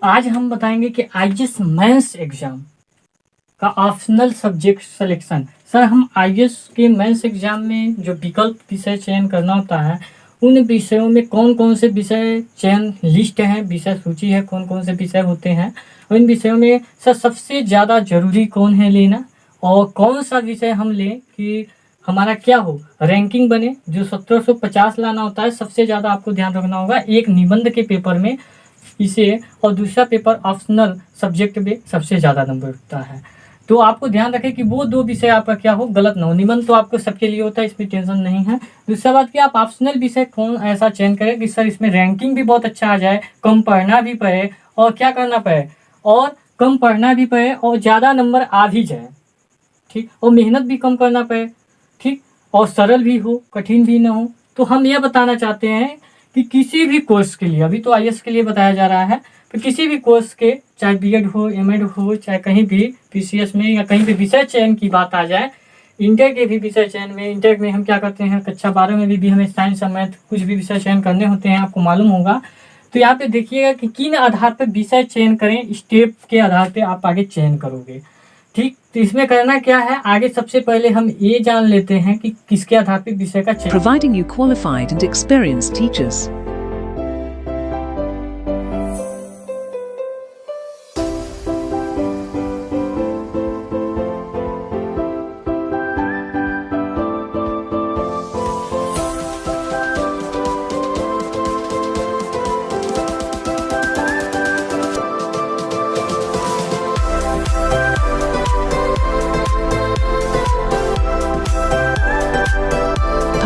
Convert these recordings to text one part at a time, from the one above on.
आज हम बताएंगे कि आईएएस मेंस एग्जाम का ऑप्शनल सब्जेक्ट सिलेक्शन। सर, हम आईएएस के मेंस एग्जाम में जो विकल्प विषय चयन करना होता है, उन विषयों में कौन कौन से विषय चयन लिस्ट है, विषय सूची है, कौन कौन से विषय होते हैं, उन विषयों में सर सबसे ज़्यादा जरूरी कौन है लेना, और कौन सा विषय हम लें कि हमारा क्या हो, रैंकिंग बने। जो 1750 लाना होता है, सबसे ज़्यादा आपको ध्यान रखना होगा एक निबंध के पेपर में इसे, और दूसरा पेपर ऑप्शनल सब्जेक्ट में सबसे ज़्यादा नंबर उठता है। तो आपको ध्यान रखें कि वो दो विषय आपका क्या हो, गलत ना हो। निबंध तो आपको सबके लिए होता है, इसमें टेंशन नहीं है। दूसरा बात कि आप ऑप्शनल विषय कौन ऐसा चयन करें कि सर इसमें रैंकिंग भी बहुत अच्छा आ जाए, कम पढ़ना भी पड़े और क्या करना पड़े, और कम पढ़ना भी पड़े और ज़्यादा नंबर आ भी जाए, ठीक, और मेहनत भी कम करना पड़े, ठीक, और सरल भी हो, कठिन भी ना हो। तो हम यह बताना चाहते हैं कि किसी भी कोर्स के लिए, अभी तो आईएएस के लिए बताया जा रहा है, तो किसी भी कोर्स के, चाहे बीएड हो, एमएड हो, चाहे कहीं भी पीसीएस में या कहीं भी विषय चयन की बात आ जाए, इंटर के भी विषय चयन में, इंटर में हम क्या करते हैं, कक्षा 12 में भी हमें साइंस और मैथ कुछ भी विषय चयन करने होते हैं, आपको मालूम होगा। तो यहाँ पे देखिएगा कि किन आधार पर विषय चयन करें, स्टेप के आधार पर आप आगे चयन करोगे, ठीक। तो इसमें करना क्या है, आगे सबसे पहले हम ये जान लेते हैं कि किसके आधार पर विषय का चयन। Providing you qualified and experienced teachers.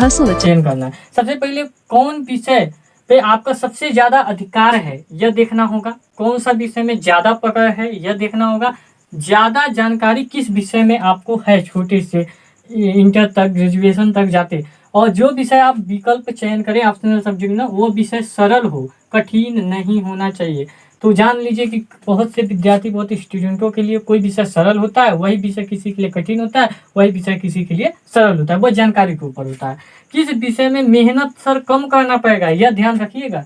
Personal चयन करना है। सबसे पहले कौन विषय पे आपका सबसे ज्यादा अधिकार है यह देखना होगा, कौन सा विषय में ज्यादा पकड़ है यह देखना होगा, ज्यादा जानकारी किस विषय में आपको है, छोटे से इंटर तक, ग्रेजुएशन तक जाते। और जो विषय आप विकल्प चयन करें ऑप्शनल सब्जेक्ट में, वो विषय सरल हो, कठिन नहीं होना चाहिए। तो जान लीजिए कि बहुत से विद्यार्थी, बहुत स्टूडेंटों के लिए कोई विषय सरल होता है, वही विषय किसी के लिए कठिन होता है, वही विषय किसी के लिए सरल होता है, वह जानकारी के ऊपर होता है। किस विषय में मेहनत सर कम करना पड़ेगा यह ध्यान रखिएगा,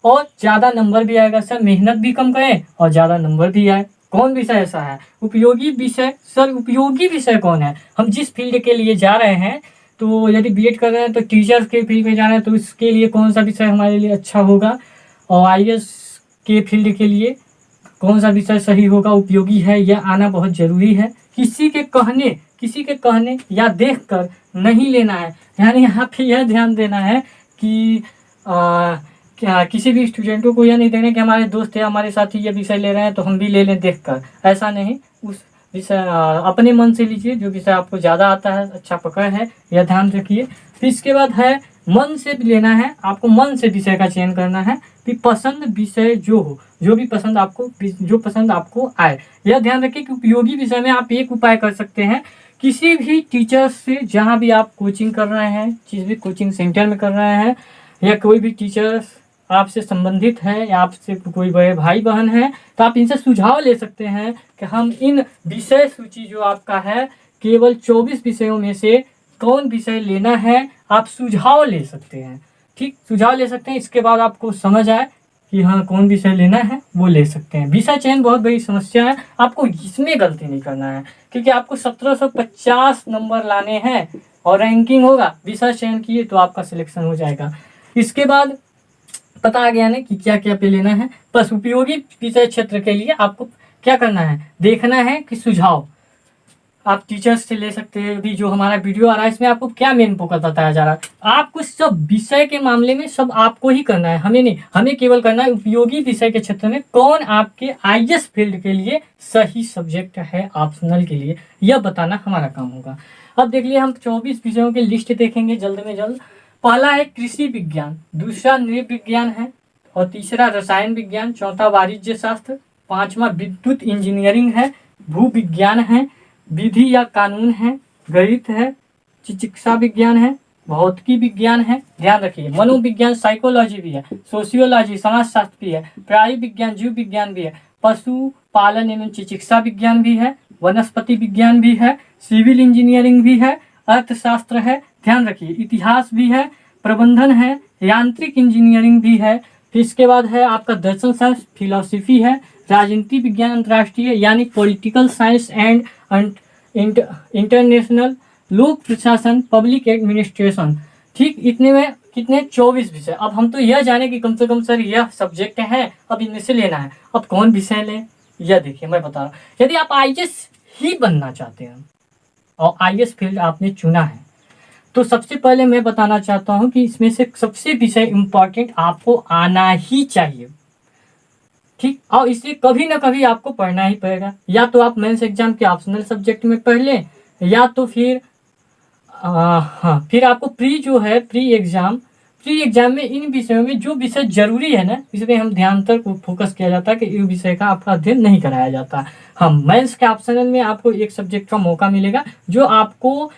और ज़्यादा नंबर भी आएगा। सर मेहनत भी कम करें और ज़्यादा नंबर भी आए, कौन विषय ऐसा है। उपयोगी विषय, सर उपयोगी विषय कौन है, हम जिस फील्ड के लिए जा रहे हैं, तो यदि बीएड कर रहे हैं तो टीचर्स के फील्ड में जा रहे हैं, तो इसके लिए कौन सा विषय हमारे लिए अच्छा होगा, और आईएएस के फील्ड के लिए कौन सा विषय सही होगा, उपयोगी है, यह आना बहुत ज़रूरी है। किसी के कहने या देखकर नहीं लेना है, यानी यहाँ पे यह ध्यान देना है कि क्या किसी भी स्टूडेंटों को यह नहीं देना कि हमारे दोस्त है, हमारे साथी ये विषय ले रहे हैं तो हम भी ले लें देखकर, ऐसा नहीं। उस विषय अपने मन से लीजिए, जो विषय आपको ज़्यादा आता है, अच्छा पकड़ है, यह ध्यान रखिए। फिर इसके बाद है मन से भी लेना है, आपको मन से विषय का चयन करना है कि पसंद विषय जो हो, जो भी पसंद आपको, जो पसंद आपको आए। यह ध्यान रखिए कि उपयोगी विषय में आप एक उपाय कर सकते हैं, किसी भी टीचर से, जहाँ भी आप कोचिंग कर रहे हैं, जिस भी कोचिंग सेंटर में कर रहे हैं, या कोई भी टीचर आपसे संबंधित है, या आपसे कोई बड़े भाई बहन है, तो आप इनसे सुझाव ले सकते हैं कि हम इन विषय सूची जो आपका है, केवल 24 विषयों में से कौन विषय लेना है, आप सुझाव ले सकते हैं, ठीक, सुझाव ले सकते हैं। इसके बाद आपको समझ आए कि हाँ कौन विषय लेना है, वो ले सकते हैं। विषय चयन बहुत बड़ी समस्या है, आपको इसमें गलती नहीं करना है, क्योंकि आपको 1750 नंबर लाने हैं और रैंकिंग होगा, विषय चयन किए तो आपका सिलेक्शन हो जाएगा। इसके बाद पता आ गया ना कि क्या क्या पे लेना है। बस उपयोगी विषय क्षेत्र के लिए आपको क्या करना है, देखना है कि सुझाव आप टीचर्स से ले सकते हैं। अभी जो हमारा वीडियो आ रहा है, इसमें आपको क्या मेन फोकस बताया जा रहा है, आपको सब विषय के मामले में सब आपको ही करना है, हमें नहीं। हमें केवल करना है उपयोगी विषय के क्षेत्र में कौन आपके आईएएस फील्ड के लिए सही सब्जेक्ट है, ऑप्शनल के लिए, यह बताना हमारा काम होगा। अब देख लिए, हम 24 विषयों की लिस्ट देखेंगे जल्द में जल्द। पहला है कृषि विज्ञान, दूसरा नृ विज्ञान है, और तीसरा रसायन विज्ञान, चौथा वाणिज्य शास्त्र, पांचवा विद्युत इंजीनियरिंग है, भू विज्ञान है, विधि या कानून है, गणित है, चिकित्सा विज्ञान है, भौतिकी विज्ञान है। ध्यान रखिए, मनोविज्ञान, साइकोलॉजी भी है, सोशियोलॉजी, समाजशास्त्र भी है, प्राणी विज्ञान, जीव विज्ञान भी है, पशु पालन एवं चिकित्सा विज्ञान भी है, वनस्पति विज्ञान भी है, सिविल इंजीनियरिंग भी है, अर्थशास्त्र है। ध्यान रखिए, इतिहास भी है, प्रबंधन है, यांत्रिक इंजीनियरिंग भी है, फिर इसके बाद है आपका दर्शन शास्त्र, फिलोसफी है, राजनीति विज्ञान अंतर्राष्ट्रीय यानी पॉलिटिकल साइंस एंड इंटरनेशनल, लोक प्रशासन, पब्लिक एडमिनिस्ट्रेशन। ठीक, इतने में कितने 24 विषय। अब हम तो यह जाने कि कम से कम सर यह सब्जेक्ट हैं, अब इनमें से लेना है। अब कौन विषय लें, यह देखिए मैं बता रहा हूँ। यदि आप आईएएस ही बनना चाहते हैं और आईएएस फील्ड आपने चुना है, तो सबसे पहले मैं बताना चाहता हूँ कि इसमें से सबसे विषय इम्पॉर्टेंट आपको आना ही चाहिए। ठीक, और इसे कभी ना कभी आपको पढ़ना ही पड़ेगा। या तो आप मेंस एग्जाम के ऑप्शनल सब्जेक्ट में पढ़ लें, या तो फिर हाँ, फिर आपको प्री एग्जाम में इन विषयों में जो विषय जरूरी है ना, इसमें हम ध्यानतक फोकस किया जाता है कि इस विषय का आपका अध्ययन नहीं कराया जाता। हम मेंस के ऑप्शनल में आपको एक सब्जेक्ट का मौका मिलेगा, जो आपको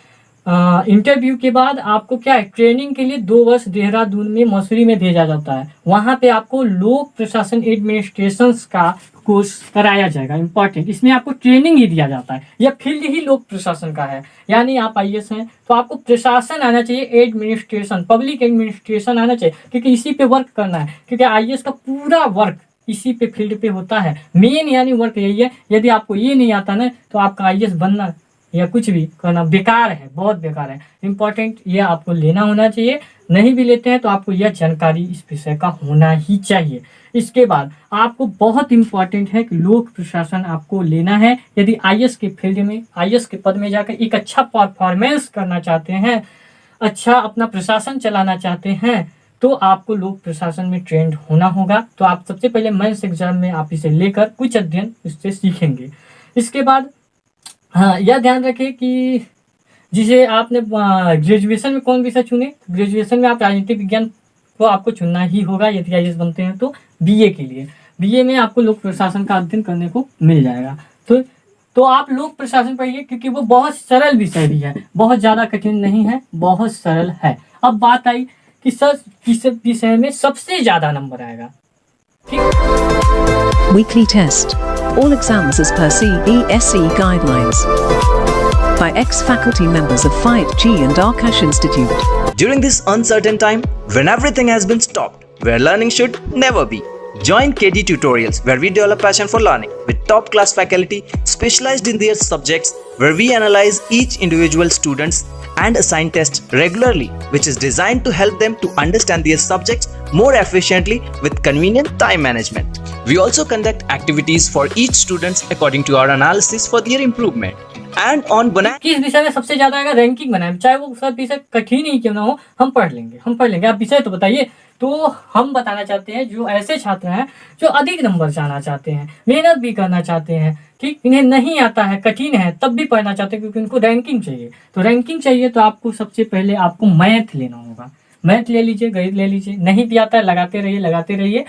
इंटरव्यू के बाद आपको क्या है, ट्रेनिंग के लिए 2 वर्ष देहरादून में मसूरी में भेजा जाता है। वहाँ पे आपको लोक प्रशासन एडमिनिस्ट्रेशन का कोर्स कराया जाएगा। इंपॉर्टेंट, इसमें आपको ट्रेनिंग ही दिया जाता है। यह फील्ड ही लोक प्रशासन का है, यानी आप आईएएस हैं तो आपको प्रशासन आना चाहिए, एडमिनिस्ट्रेशन, पब्लिक एडमिनिस्ट्रेशन आना चाहिए, क्योंकि इसी पे वर्क करना है। क्योंकि आईएएस का पूरा वर्क इसी पे फील्ड पे होता है। मेन यानी वर्क यही है। यदि आपको ये नहीं आता ना, तो आपका आईएएस बनना या कुछ भी करना बेकार है, बहुत बेकार है। इंपॉर्टेंट ये आपको लेना होना चाहिए। नहीं भी लेते हैं तो आपको यह जानकारी इस विषय का होना ही चाहिए। इसके बाद आपको बहुत इंपॉर्टेंट है कि लोक प्रशासन आपको लेना है। यदि आईएएस के फील्ड में, आईएएस के पद में जाकर एक अच्छा परफॉर्मेंस करना चाहते हैं, अच्छा अपना प्रशासन चलाना चाहते हैं, तो आपको लोक प्रशासन में ट्रेंड होना होगा। तो आप सबसे पहले मेंस एग्जाम में आप इसे लेकर कुछ अध्ययन इससे सीखेंगे। इसके बाद हाँ, यह ध्यान रखें कि जिसे आपने ग्रेजुएशन में कौन विषय चुने, ग्रेजुएशन में आप राजनीतिक विज्ञान को आपको चुनना ही होगा। यदि आईएएस बनते हैं तो बीए के लिए, बीए में आपको लोक प्रशासन का अध्ययन करने को मिल जाएगा। तो आप लोक प्रशासन पढ़िए, क्योंकि वो बहुत सरल विषय भी है, बहुत ज़्यादा कठिन नहीं है, बहुत सरल है। अब बात आई कि सर किस विषय में सबसे ज़्यादा नंबर आएगा। Weekly test. All exams as per CBSE guidelines. By ex-faculty members of 5G and Arkash Institute. During this uncertain time, when everything has been stopped, where learning should never be, join KD Tutorials, where we develop passion for learning with top-class faculty specialized in their subjects, where we analyze each individual students and assign tests regularly, which is designed to help them to understand their subjects more efficiently with convenient time management. We also conduct activities for each students according to our analysis for their improvement. And on किस विषय में सबसे ज्यादा आएगा, ranking बनाए, चाहे वो सब विषय कठिन ही क्यों ना हो, हम पढ़ लेंगे। आप विषय तो बताइए। तो हम बताना चाहते हैं जो ऐसे छात्र हैं जो अधिक नंबर जाना चाहते हैं, मेहनत भी करना चाहते हैं, ठीक, इन्हें नहीं आता है, कठिन है, तब भी पढ़ना चाहते हैं क्योंकि उनको रैंकिंग चाहिए। तो रैंकिंग चाहिए तो आपको सबसे पहले आपको मैथ लेना होगा। मैथ ले लीजिए, गणित ले लीजिए। नहीं भी आता है लगाते रहिए।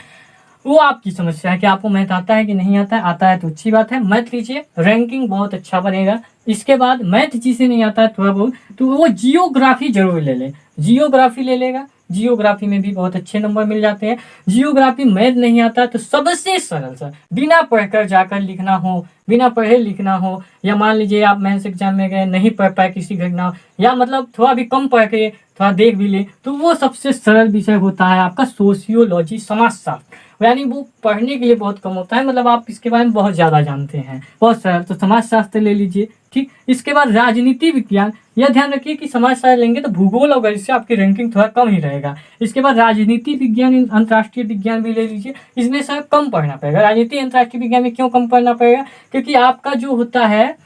वो आपकी समस्या है कि आपको मैथ आता है कि नहीं आता है। आता है तो अच्छी बात है, मैथ लीजिए, रैंकिंग बहुत अच्छा बनेगा। इसके बाद मैथ जिसे नहीं आता है थोड़ा बहुत, तो वो जियोग्राफी जरूर ले ले। जियोग्राफी ले लेगा, जियोग्राफी में भी बहुत अच्छे नंबर मिल जाते हैं। जियोग्राफी मैथ नहीं आता तो सबसे सरल सर, बिना पढ़कर जाकर लिखना हो, बिना पढ़े लिखना हो, या मान लीजिए आप मेंस एग्जाम में गए, नहीं पढ़ पाए किसी घटना, या मतलब थोड़ा भी कम पढ़ के थोड़ा देख भी ले, तो वो सबसे सरल विषय होता है आपका सोशियोलॉजी, समाजशास्त्र। यानी वो पढ़ने के लिए बहुत कम होता है, मतलब आप इसके बारे में बहुत ज़्यादा जानते हैं, बहुत सरल। तो समाजशास्त्र ले लीजिए, ठीक। इसके बाद राजनीति विज्ञान, यह ध्यान रखिए कि समाजशास्त्र लेंगे तो भूगोल होगा, इससे आपकी रैंकिंग थोड़ा कम ही रहेगा। इसके बाद राजनीति विज्ञान, अंतर्राष्ट्रीय विज्ञान भी ले लीजिए, इसमें सर कम पढ़ना पड़ेगा। राजनीति अंतर्राष्ट्रीय विज्ञान में क्यों कम पढ़ना पड़ेगा, क्योंकि आपका जो होता है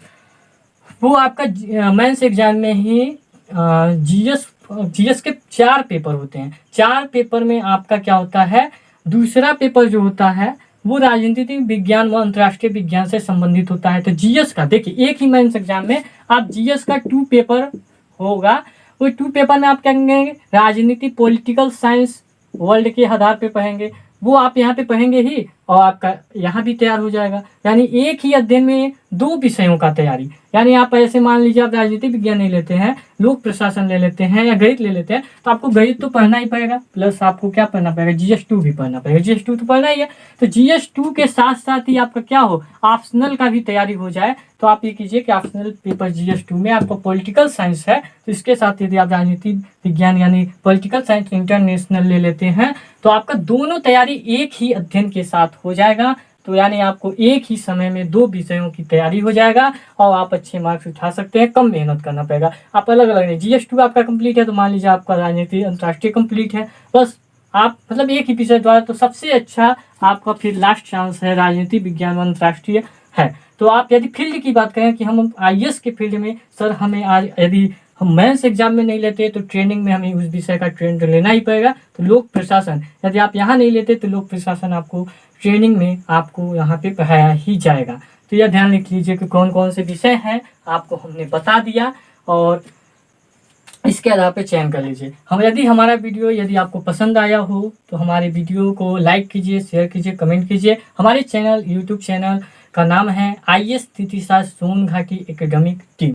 वो आपका मेंस एग्जाम में ही जीएस के 4 पेपर होते हैं। 4 पेपर में आपका क्या होता है, दूसरा पेपर जो होता है वो राजनीतिक विज्ञान व अंतर्राष्ट्रीय विज्ञान से संबंधित होता है। तो जीएस का देखिए, एक ही मेंस एग्जाम में आप जीएस का 2 पेपर होगा। वो 2 पेपर में आप क्या करेंगे, राजनीति, पॉलिटिकल साइंस, वर्ल्ड के आधार पे पढ़ेंगे, वो आप यहाँ पे पढ़ेंगे ही। और आपका यहाँ भी तैयार हो जाएगा। यानी एक ही अध्ययन में 2 विषयों का तैयारी। यानी आप ऐसे मान लीजिए आप राजनीतिक विज्ञान नहीं लेते हैं, लोक प्रशासन ले लेते हैं या गणित ले लेते हैं, तो आपको गणित तो पढ़ना ही पड़ेगा, प्लस आपको क्या पढ़ना पड़ेगा, GS2 भी पढ़ना पड़ेगा। GS2 तो पढ़ना ही है। तो GS2 के साथ साथ ही आपका क्या हो, ऑप्शनल का भी तैयारी हो जाए। तो आप ये कीजिए कि ऑप्शनल पेपर GS2 में आपको पॉलिटिकल साइंस है, तो इसके साथ यदि आप राजनीतिक विज्ञान यानी पॉलिटिकल साइंस इंटरनेशनल ले लेते हैं, तो आपका दोनों तैयारी एक ही अध्ययन के साथ हो जाएगा। तो यानी आपको एक ही समय में 2 विषयों की तैयारी हो जाएगा और आप अच्छे मार्क्स उठा सकते हैं। कम मेहनत करना पड़ेगा। आप अलग अलग नहीं, GS2 आपका कंप्लीट है तो मान लीजिए आपका राजनीति अंतर्राष्ट्रीय कंप्लीट है, बस आप मतलब एक ही विषय द्वारा, तो सबसे अच्छा आपका फिर लास्ट चांस है राजनीति विज्ञान अंतर्राष्ट्रीय है। तो आप यदि फील्ड की बात करें कि हम IAS के फील्ड में सर हमें आज यदि हम मेंस एग्जाम में नहीं लेते तो ट्रेनिंग में हमें उस विषय का ट्रेनिंग लेना ही पड़ेगा। तो लोक प्रशासन यदि आप यहाँ नहीं लेते तो लोक प्रशासन आपको ट्रेनिंग में आपको यहाँ पे पढ़ाया ही जाएगा। तो यह ध्यान रख लीजिए कि कौन कौन से विषय हैं आपको हमने बता दिया और इसके आधार पे चयन कर लीजिए। हम यदि हमारा वीडियो यदि आपको पसंद आया हो तो हमारे वीडियो को लाइक कीजिए, शेयर कीजिए, कमेंट कीजिए। हमारे चैनल यूट्यूब चैनल का नाम है IAS तृतीय सोनघाटी एकेडमिक टीम।